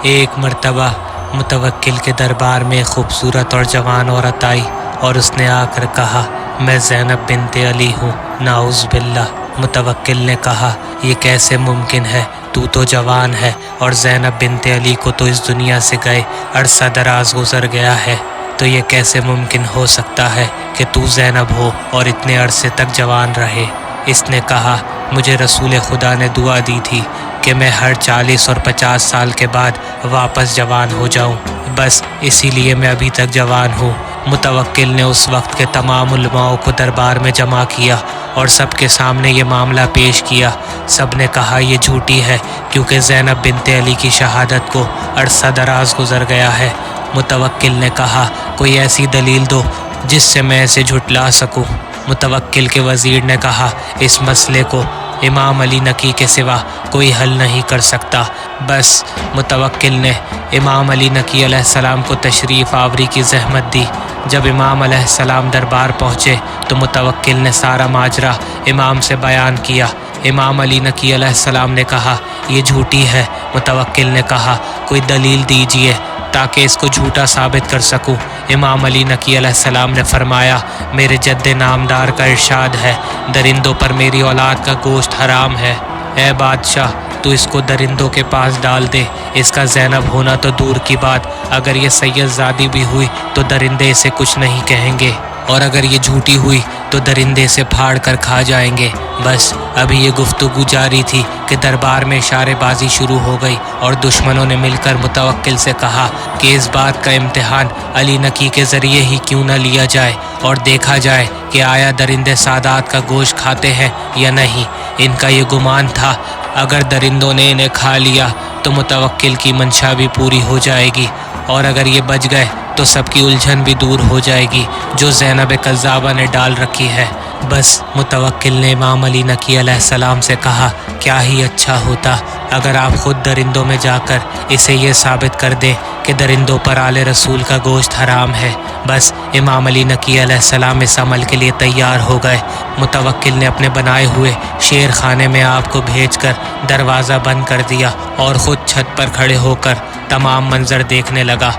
ایک مرتبہ متوکل کے دربار میں خوبصورت اور جوان عورت آئی اور اس نے آ کر کہا، میں زینب بنت علی ہوں۔ نعوذ باللہ۔ متوکل نے کہا، یہ کیسے ممکن ہے؟ تو تو جوان ہے اور زینب بنت علی کو تو اس دنیا سے گئے عرصہ دراز گزر گیا ہے، تو یہ کیسے ممکن ہو سکتا ہے کہ تو زینب ہو اور اتنے عرصے تک جوان رہے؟ اس نے کہا، مجھے رسول خدا نے دعا دی تھی کہ میں ہر 40 اور 50 سال کے بعد واپس جوان ہو جاؤں، بس اسی لیے میں ابھی تک جوان ہوں۔ متوکل نے اس وقت کے تمام علماء کو دربار میں جمع کیا اور سب کے سامنے یہ معاملہ پیش کیا۔ سب نے کہا یہ جھوٹی ہے، کیونکہ زینب بنت علی کی شہادت کو عرصہ دراز گزر گیا ہے۔ متوکل نے کہا، کوئی ایسی دلیل دو جس سے میں اسے جھٹلا سکوں۔ متوکل کے وزیر نے کہا، اس مسئلے کو امام علی نقی کے سوا کوئی حل نہیں کر سکتا۔ بس متوکل نے امام علی نقی علیہ السلام کو تشریف آوری کی زحمت دی۔ جب امام علیہ السلام دربار پہنچے تو متوکل نے سارا ماجرا امام سے بیان کیا۔ امام علی نقی علیہ السلام نے کہا، یہ جھوٹی ہے۔ متوکل نے کہا، کوئی دلیل دیجیے تاکہ اس کو جھوٹا ثابت کر سکوں۔ امام علی نقی علیہ السلام نے فرمایا، میرے جد نامدار کا ارشاد ہے، درندوں پر میری اولاد کا گوشت حرام ہے۔ اے بادشاہ، تو اس کو درندوں کے پاس ڈال دے۔ اس کا زینب ہونا تو دور کی بات، اگر یہ سید زادی بھی ہوئی تو درندے اسے کچھ نہیں کہیں گے، اور اگر یہ جھوٹی ہوئی تو درندے سے پھاڑ کر کھا جائیں گے۔ بس ابھی یہ گفتگو جاری تھی کہ دربار میں اشارے بازی شروع ہو گئی اور دشمنوں نے مل کر متوکل سے کہا کہ اس بات کا امتحان علی نقی کے ذریعے ہی کیوں نہ لیا جائے اور دیکھا جائے کہ آیا درندے سادات کا گوشت کھاتے ہیں یا نہیں۔ ان کا یہ گمان تھا اگر درندوں نے انہیں کھا لیا تو متوکل کی منشا بھی پوری ہو جائے گی، اور اگر یہ بچ گئے تو سب کی الجھن بھی دور ہو جائے گی جو زینب کذابہ نے ڈال رکھی ہے۔ بس متوکل نے امام علی نقی علیہ السلام سے کہا، کیا ہی اچھا ہوتا اگر آپ خود درندوں میں جا کر اسے یہ ثابت کر دیں کہ درندوں پر آل رسول کا گوشت حرام ہے۔ بس امام علی نقی علیہ السلام اس عمل کے لیے تیار ہو گئے۔ متوکل نے اپنے بنائے ہوئے شیر خانے میں آپ کو بھیج کر دروازہ بند کر دیا اور خود چھت پر کھڑے ہو کر تمام منظر دیکھنے لگا۔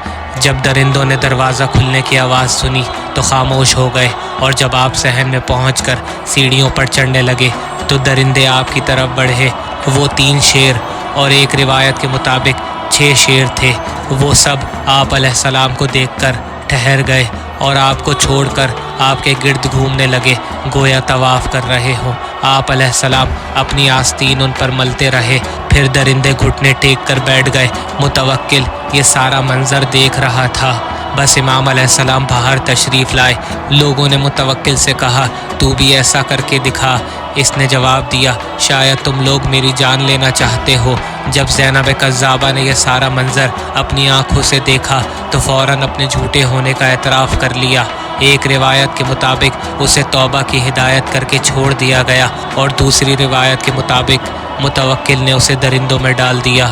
جب درندوں نے دروازہ کھلنے کی آواز سنی تو خاموش ہو گئے، اور جب آپ صحن میں پہنچ کر سیڑھیوں پر چڑھنے لگے تو درندے آپ کی طرف بڑھے۔ وہ 3 شیر اور ایک روایت کے مطابق 6 شیر تھے۔ وہ سب آپ علیہ السلام کو دیکھ کر ٹھہر گئے اور آپ کو چھوڑ کر آپ کے گرد گھومنے لگے، گویا طواف کر رہے ہوں۔ آپ علیہ السلام اپنی آستین ان پر ملتے رہے، پھر درندے گھٹنے ٹیک کر بیٹھ گئے۔ متوکل یہ سارا منظر دیکھ رہا تھا۔ بس امام علیہ السلام باہر تشریف لائے۔ لوگوں نے متوکل سے کہا، تو بھی ایسا کر کے دکھا۔ اس نے جواب دیا، شاید تم لوگ میری جان لینا چاہتے ہو۔ جب زینب کذابہ نے یہ سارا منظر اپنی آنکھوں سے دیکھا تو فوراً اپنے جھوٹے ہونے کا اعتراف کر لیا۔ ایک روایت کے مطابق اسے توبہ کی ہدایت کر کے چھوڑ دیا گیا، اور دوسری روایت کے مطابق متوکل نے اسے درندوں میں ڈال دیا۔